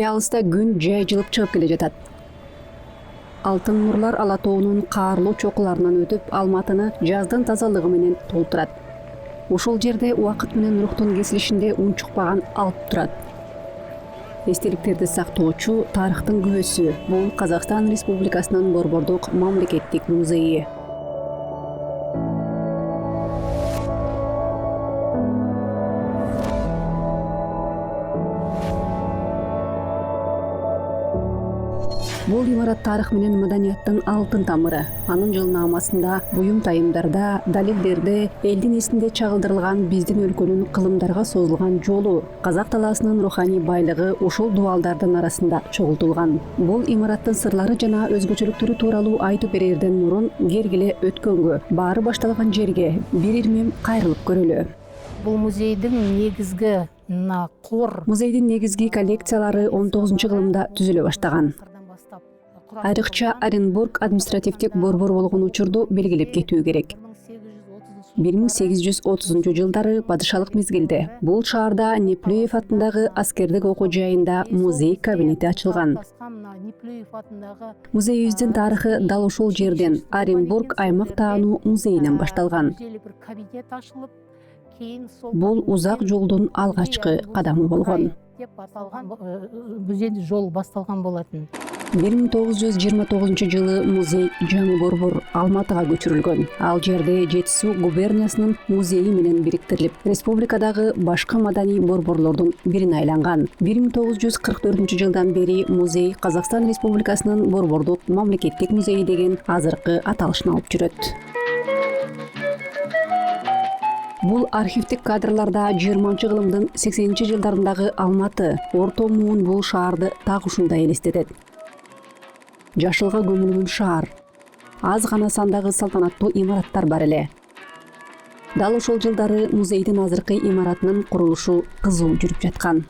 Алыста күн жай жылып чыгып келе жатат. Алтын нурлар Ала тоонун каарлуу чокуларынан өтүп, Алматыны жаздын тазалыгы менен толтурат. Ошол жерде убакыт менен рухтун кесилишинде унчукпаган Алп турат. Эстеликтерди сактоочу тарыхтын күбөсү бул Казакстан Республикасынын Борбордук мамлекеттик музейи. Бул имарат тарых менен маданияттын алтын тамыры. Анын жылнаамасында, буюм тайымдарда, далилдерде элдин эсинде чагылдырылган биздин өлкөнүн кылымдарга созулган жолу, казак талаасынын руханий байлыгы ушул дубалдардын арасында чогултулган. Бул имараттын сырлары жана өзгөчөлүктөрү тууралуу айтып берерден мурун кергиле өткөнгө, баары башталган жерге бир ирмем кайрылып көрөлү. Бул музейдин негизги Музейдин негизги коллекциялары 19-кылымда түзүлө баштаган. Айрыкча Оренбург административдик борбор болгон учурду белгилеп кетүү керек. 1830-жылдары падышалык мезгилде бул шаарда Неплюев атындагы аскердик окуу жайында музей кабинети ачылган. Музейибиздин тарыхы дал ушул жерден, Оренбург аймак таануу музейинен башталган. Бул узак жолдун алгачкы кадамы болгон. Музейдин жол басталган болотун. 1929-жылы музей жаңы борбор Алматыга көчүрүлгөн. Ал жерде Жети Суу губерниясынын музейи менен бириктирилип, республикадагы башка маданий борборлордун бирине айланган. 1944-жылдан бери музей Казакстан Республикасынын Борбордук мамлекеттик музейи деген азыркы аталышын алып жүрөт. Бул архивдик кадрларда 20-кылымдын 80-жылдарындагы Алматы, Орто Муун бул шаарды так ушундай элестетет. Жашылга көмүлгөн шаар. Аз гана сандагы салтанаттуу имараттар бар эле. Дал ошол жылдары музейдин азыркы имаратынын курулушу кызуу жүрүп жаткан.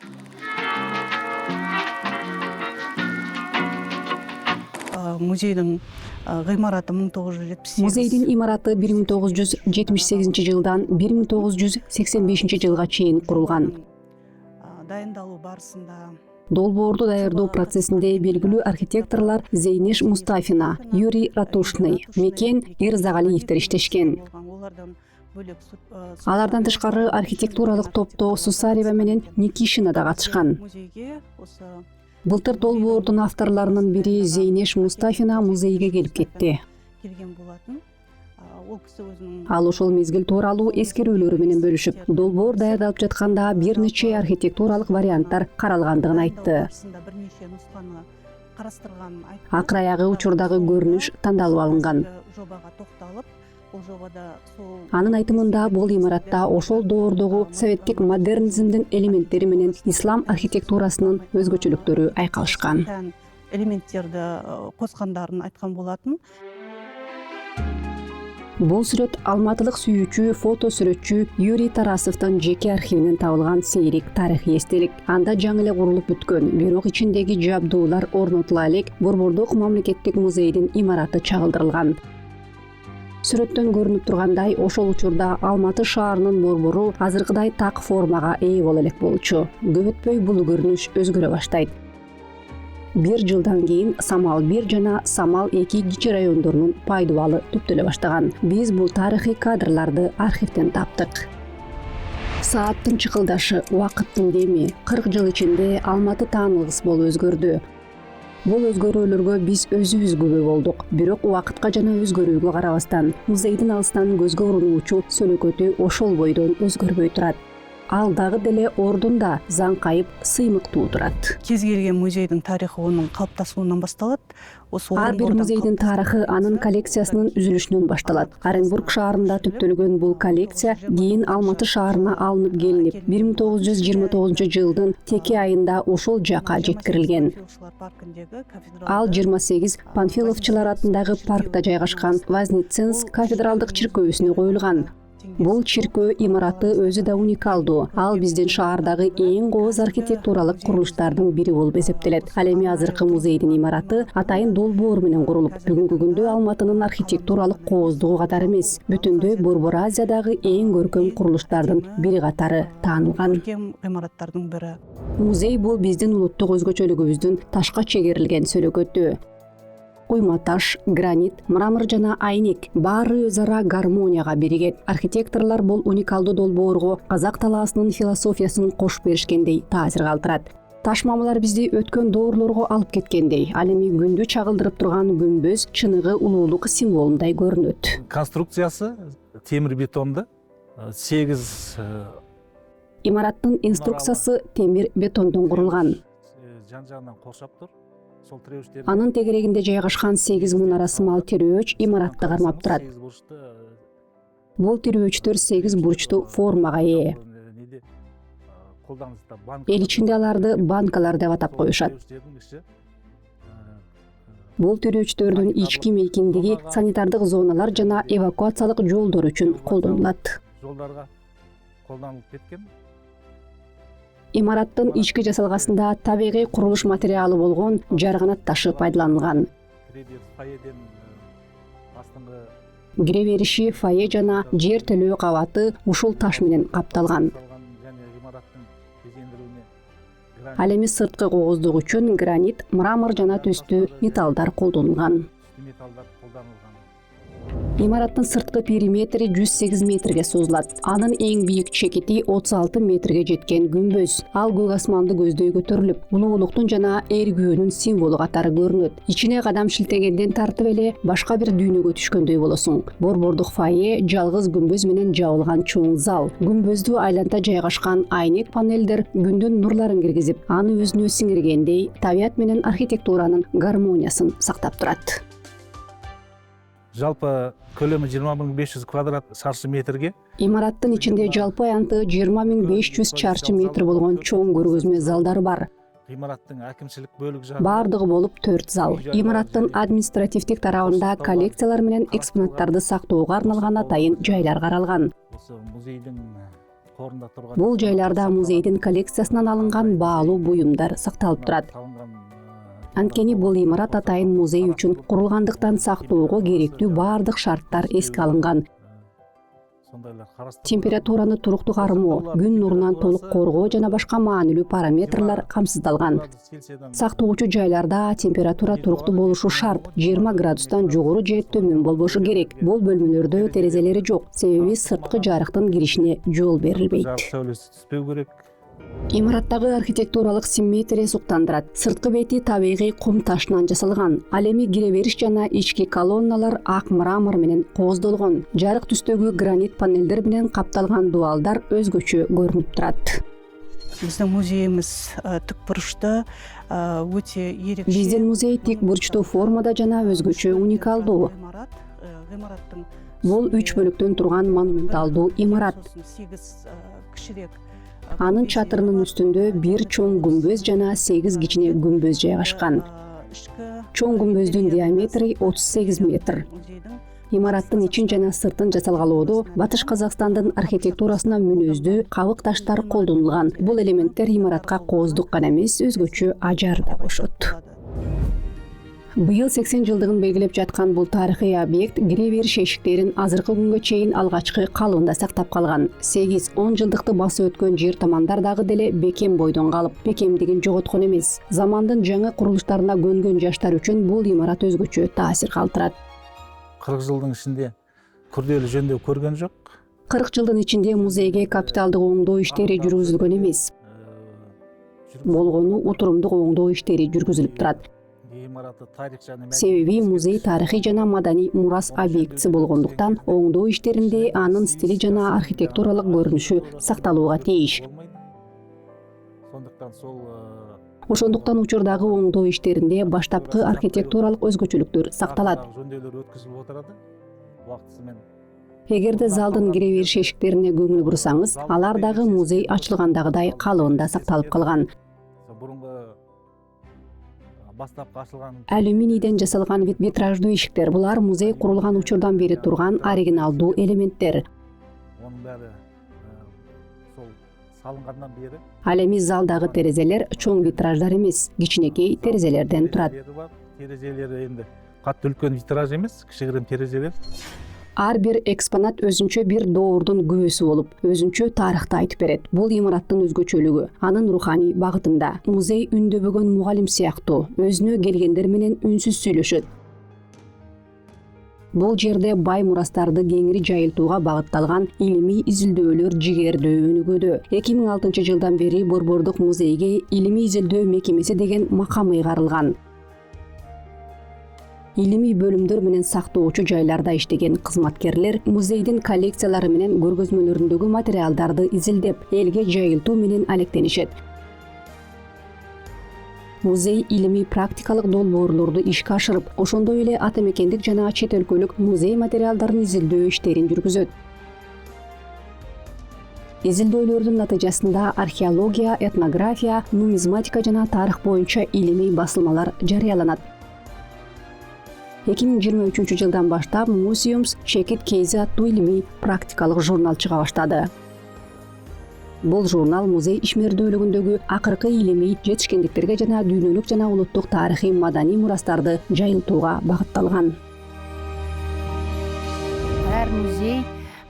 Музейдин гыймараты 1978. Музейдин имараты 1978-жылдан 1985-жылга чейин курулган. Дайындалуу барысында Долбоорду даярдоо процессинде белгилүү архитекторлор Зейнеш Мустафина, Юрий Ратушный, Мекен Ирзагалиевдер иштешкен. Алардан тышкары архитектуралык топто Сусарева менен Никишина да катышкан. Былтыр долбоордун авторлорунун бири Зейнеш Мустафина музейге келип кетти. Ал ошол мезгил тууралуу эскерүүлөрү менен бөлүшүп, долбоор даярдалып жатканда бир нече архитектуралык варианттар каралгандыгын айтты. Акыр аягы учурдагы көрүнүш тандалып алынган. Анын айтымында бул имаратта ошол доордогу советтик модернизмдин элементтери менен ислам архитектурасынын өзгөчөлүктөрү айкалышкан. Элементтерди коскондорун айткан болотун. Бул сүрөт алматылык сүйүүчү фото сүрөтчү Юрий Тарасовдун жеке архивинен табылган сейрек тарыхый эстелик. Анда жаңы эле курулуп бүткөн, бирок ичиндеги жабдуулар орнотула элек Борбордук мамлекеттик музейдин имараты чагылдырылган. Сүрөттөн көрүнүп тургандай, ошол учурда Алматы шаарынын борбору азыркыдай так формага ээ боло элек болчу. Көп өтпөй бул көрүнүш өзгөрө баштайт. Бир жылдан кийин Самал 1 жана Самал 2 кичи райондорунун пайдубалы түптөлө баштаган. Биз бул тарыхый кадрларды архивден таптык. Сааттын чыкылдашы, убакыттын деми 40 жыл ичинде Алматы таанылгыс болуп өзгөрдү. Бул өзгөрүүлөргө биз өзүбүз күбө болдук. Бирок убакытка жана өзгөрүүгө карабастан, музейдин алыстан көзгө урунуучу сөлөкөтү ошол бойдон өзгөрбөй турат. Ал дагы деле ордунда заңкайып, сыймыктуу турат. Кез келген музейдин тарыхы онун калыптасуунан башталат. Ар бир музейдин тарыхы анын коллекциясынын үзүлүшүнөн башталат. Оренбург шаарында түптөлгөн бул коллекция кийин Алматы шаарына алынып келинип, 1929-жылдын теке айында ошол жака жеткирилген. Ал 28 Панфиловчулар атындагы паркта жайгашкан Вознесенск кафедралдык чиркөөсүнө коюлган. Бул чиркөө имараты өзү да уникалдуу. Ал биздин шаардагы эң кооз архитектуралык курулуштардын бири болуп эсептелет. Ал эми азыркы музейдин имараты атайын долбоор менен курулуп, бүгүнкү күндө Алматынын архитектуралык кооздугу катары эмес, бүтүндөй Борбор Азиядагы эң көркөм курулуштардын бири катары таанылган. Көркем гыймараттардын бири. Музей бул биздин улуттук өзгөчөлүгүбүздүн ташка чегерилген сөлөгөтү. Куйма таш, гранит, мрамор жана айнек баары өз ара гармонияга биригет. Архитекторлор бул уникалдуу долбоорго казак талаасынын философиясын кошуп беришкендей таасир калтырат. Таш мамылар бизди өткөн доорлорго алып кеткендей, ал эми күндү чагылдырып турган күмбөз чыныгы улуулук символундай көрүнөт. Конструкциясы темир бетонду, 8 Имараттын инструкциясы темир бетондон курулган. жан-жагынан коршап тур. Сол тирөөчтөр Анын тегерегинде жайгашкан 8 мунара сымал тирөөч имаратты кармап турат. Бул тирөөчтөр 8 бурчтуу формага ээ. Эл ичинде аларды банкалар деп атап коюшат. Бул тирөөчтөрдүн ички мейкиндиги санитардык зоналар жана эвакуациялык жолдор үчүн колдонулат. Жолдарга колдонулуп кеткен. Имараттын ички жасалгасында табигый курулуш материалы болгон жарганат ташы пайдаланылган. Кире бериши, фойе жана жер төлөө кабаты ушул таш менен капталган. Ал эми сырткы кооздук үчүн гранит, мрамор жана түстүү металлдар колдонулган. Имараттын сырткы периметри 108 метрге созулат. Анын эң бийик чекити 36 метрге жеткен күмбөз. Ал көк асманды көздөй көтөрүлүп, улуулуктун жана эргүүнүн символу катары көрүнөт. Ичине кадам шилтегенден тартып эле башка бир дүйнөгө түшкөндөй болосуң. Борбордук фойе жалгыз күмбөз менен жабылган чоң зал. Күмбөздү айланта жайгашкан айнек панелдер күндүн нурларын киргизип, аны өзүнө сиңиргендей табият менен архитектуранын гармониясын сактап турат. Жалпы көлөмү 20.500 квадрат шаршы метрге. Имараттын ичинде жалпы аянты 20.500 чарчы метр болгон чоң көргөзмө залдары бар. Имараттын акимчилик бөлүгү Бардыгы болуп 4 зал. Имараттын административдик тарабында коллекциялар менен экспонаттарды сактоого арналган атайын жайлар каралган. Музейдин корунда турган. Бул жайларда музейдин коллекциясынан алынган баалуу буюмдар сакталып турат. Анткени бул имарат атайын музей үчүн курулгандыктан сактоого керектүү бардык шарттар эске алынган. Температураны туруктуу кармоо, күн нурунан толук коргоо жана башка маанилүү параметрлер камсыздалган. Сактоочу жайларда температура туруктуу болушу шарт, 20 градустан жогору же төмөн болбошу керек. Бул бөлмөлөрдө терезелери жок, себеби сырткы жарыктын киришине жол берилбейт. Түспөө керек. Имараттагы архитектуралык симметрия суктандырат. Сырткы бети табигый кум ташынан жасалган. Ал эми кире бериш жана ички колонналар ак мрамор менен кооздолгон. Жарык түстөгү гранит панелдер менен капталган дуалдар өзгөчө көрүнүп турат. Биздин музейибиз тик бурчта өтө эрекче. Биздин музей тик бурчтуу формада жана өзгөчө уникалдуу. Бул 3 бөлүктөн турган монументалдуу имарат. 8 кичирээк. Анын чатырынын үстүндө бир чоң күмбөз жана 8 кичине күмбөз жайгашкан. Чоң күмбөздүн диаметри 38 метр. Имараттын ичин жана сыртын жасалгалоодо Батыш Казакстандын архитектурасына мүнөздүү кабык таштар колдонулган. Бул элементтер имаратка кооздук гана эмес, өзгөчө ажар да кошот. Быйыл 80 жылдыгын белгилеп жаткан бул тарыхый объект кире бериш эшиктерин азыркы күнгө чейин алгачкы калыбында сактап калган. 8-10 жылдыкты басып өткөн жер тамандар дагы деле бекем бойдон калып, бекемдигин жоготкон эмес. Замандын жаңы курулуштарына көнгөн жаштар үчүн бул имарат өзгөчө таасир калтырат. 40 жылдын ичинде күрделүү жөндөп көргөн жок. 40 жылдын ичинде музейге капиталдык оңдоо иштери жүргүзүлгөн эмес. Болгону утурумдук оңдоо иштери жүргүзүлүп турат. Себеби музей тарыхый жана маданий мурас объектиси болгондуктан оңдоо иштеринде анын стили жана архитектуралык көрүнүшү сакталууга тийиш. Ошондуктан учурдагы оңдоо иштеринде баштапкы архитектуралык өзгөчөлүктөр сакталат. Эгерде залдын кире бериш эшиктерине көңүл бурсаңыз, алар дагы музей ачылгандагыдай калыбында сакталып калган. Алюминийден жасалган витраждуу ишиктер, булар музей курулган учурдан бери турган оригиналдуу элементтер. Оның бәрі сол салынғандан бері. Ал эми залдагы терезелер чоң витраждар эмес, кичинекей терезелерден турат. Терезелери енді қатты үлкен витраж емес, кішігірім терезелер. Ар бир экспонат өзүнчө бир доордун күбөсү болуп, өзүнчө тарыхты айтып берет. Бул имараттын өзгөчөлүгү анын руханий багытында. Музей үндөбөгөн мугалим сыяктуу, өзүнө келгендер менен үнсүз сүйлөшөт. Бул жерде бай мурастарды кеңири жайылтууга багытталган илимий изилдөөлөр жигердүү өнүгүүдө. 2006 жылдан бери Борбордук музейге илимий изилдөө мекемеси деген макам ыйгарылган. Илимий бөлүмдөр менен сактоочу жайларда иштеген кызматкерлер музейдин коллекциялары менен көргөзмөлөрүндөгү материалдарды изилдеп, элге жайылтуу менен алектенишет. Музей илимий практикалык долбоорлорду ишке ашырып, ошондой эле ата мекендик жана чет өлкөлүк музей материалдарын изилдөө иштерин жүргүзөт. Изилдөөлөрдүн натыйжасында археология, этнография, нумизматика жана тарых боюнча илимий басылмалар жарыяланат. 2023 жылдан баштап Museums Check It Case аттуу илимий практикалык журнал чыга баштады. Бул журнал музей ишмердүүлүгүндөгү акыркы илимий жетишкендиктерге жана дүйнөлүк жана улуттук тарыхый маданий мурастарды жайылтууга багытталган. Әр музей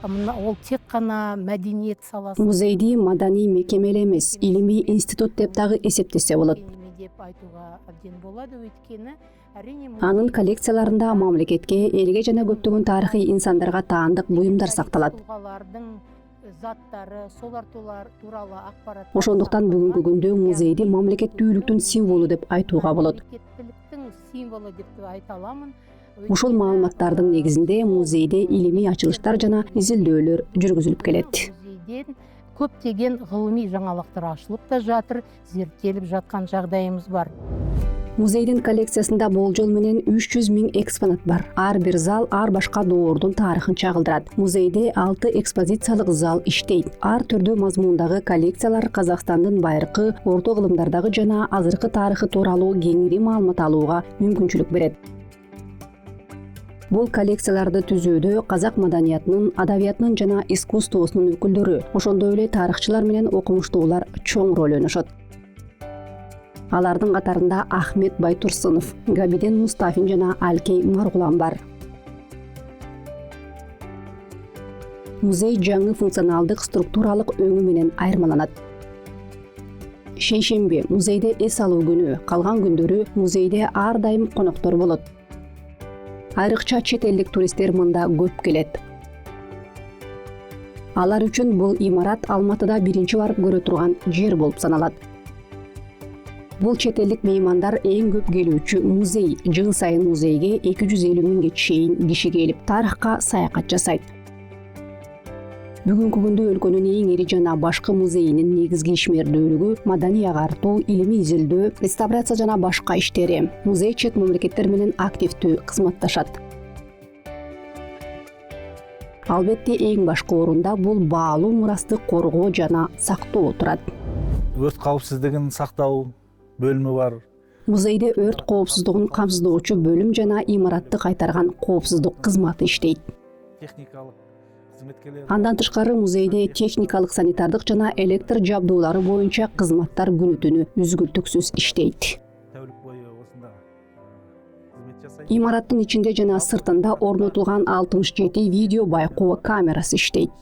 ол тек қана мәдениет саласы. Музейди маданий мекеме эле эмес, илимий институт деп дагы эсептесе болот. Деп айтууга абден болады, өйткені Анын коллекцияларында мамлекетке, элге жана көптөгөн тарыхый инсандарга таандык буюмдар сакталат. Заттары, солар тууралуу акпарат. Ошондуктан бүгүнкү күндө музейди мамлекеттүүлүктүн символу деп айтууга болот. Мамлекеттүүлүктүн символу деп айта аламын. Ушул маалыматтардын негизинде музейде илимий ачылыштар жана изилдөөлөр жүргүзүлүп келет. Музейден көптөгөн гылымий жаңалыктар ачылып да жатыр, зерттелип жаткан жагдайыбыз бар. Музейдин коллекциясында болжол менен 300 000 экспонат бар. Ар бир зал ар башка доордун тарыхын чагылдырат. Музейде 6 экспозициялык зал иштейт. Ар түрдүү мазмундагы коллекциялар Казакстандын байыркы, орто кылымдардагы жана азыркы тарыхы тууралуу кеңири маалымат алууга мүмкүнчүлүк берет. Бул коллекцияларды түзүүдө казак маданиятынын, адабиятынын жана искусствосунун өкүлдөрү, ошондой эле тарыхчылар менен окумуштуулар чоң роль ойношот. Алардын катарында Ахмет Байтурсынов, Габиден Мустафин жана Алкей Маргулан бар. Музей жаңы функционалдык структуралык өңү менен айырмаланат. Шейшемби музейде эс алуу күнү, калган күндөрү музейде ар дайым коноктор болот. Айрыкча чет элдик туристтер мында көп келет. Алар үчүн бул имарат Алматыда биринчи барып көрө турган жер болуп саналат. Бул чет элдик меймандар эң көп келүүчү музей. Жыл сайын музейге 250 000ге чейин киши келип, тарыхка саякат жасайт. Бүгүнкү күндө өлкөнүн эң ири жана башкы музейинин негизги ишмердүүлүгү маданий агартуу, илимий изилдөө, реставрация жана башка иштери. Музей чет мамлекеттер менен активдүү кызматташат. Албетте эң башкы орунда бул баалуу мурасты коргоо жана сактоо турат. Өрт каопсиздигин сактоо бөлүмү бар. Музейде өрт коопсуздугун камсыздоочу бөлүм жана имаратты кайтарган коопсуздук кызматы иштейт. Техникалык кызметкерлер. Андан тышкары музейде техникалык, санитардык жана электр жабдуулары боюнча кызматтар күнү-түнү үзгүлтүксүз иштейт. Тәулүк бою осунда кызмет жасайт. Имараттын ичинде жана сыртында орнотулган 67 видео байкоо камерасы иштейт.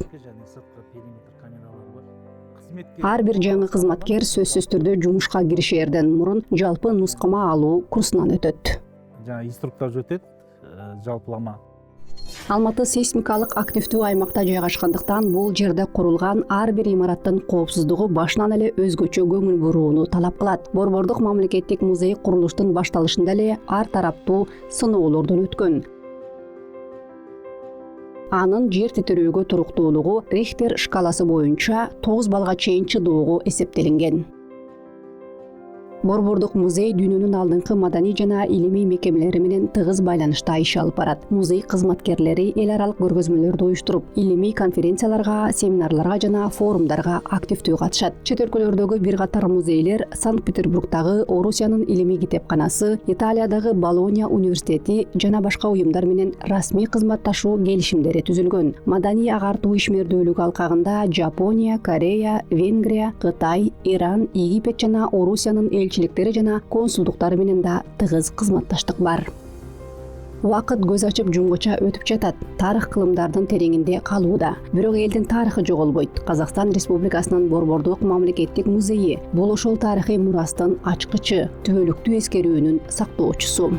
Ар бир жаңы кызматкер сөзсүз түрдө жумушка киришерден мурун жалпы нускама алуу курсунан өтөт. Жана инструктаж өтөт, жалпылама. Алматы сейсмикалык активдүү аймакта жайгашкандыктан бул жерде курулган ар бир имараттын коопсуздугу башынан эле өзгөчө көңүл бурууну талап кылат. Борбордук мамлекеттик музей курулуштун башталышында эле ар тараптуу сыноолордон өткөн. Анын жер титирөөгө туруктуулугу Рихтер шкаласы боюнча 9 балга чейин чыдоого эсептелинген. Борбордук музей дүйнөнүн алдыңкы маданий жана илимий мекемелери менен тыгыз байланышта иш алып барат. Музей кызматкерлери эл аралык көргөзмөлөрдү уюштуруп, илимий конференцияларга, семинарларга жана форумдарга активдүү катышат. Чет өлкөлөрдөгү бир катар музейлер Санкт-Петербургдагы Орусиянын илимий китепканасы, Италиядагы Болония университети жана башка уюмдар менен расмий кызматташуу келишимдери түзүлгөн. Маданий агартуу ишмердүүлүгү алкагында Жапония, Корея, Венгрия, Кытай, Иран, Египет жана Орусиянын элчиликтери жана консулдуктары менен да тыгыз кызматташтык бар. Убакыт көз ачып жумгуча өтүп жатат. Тарых кылымдардын тереңинде калууда. Бирок элдин тарыхы жоголбойт. Казакстан Республикасынын Борбордук мамлекеттик музейи бул ошол тарыхый мурастын ачкычы, түбөлүктүү эскерүүнүн сактоочусу.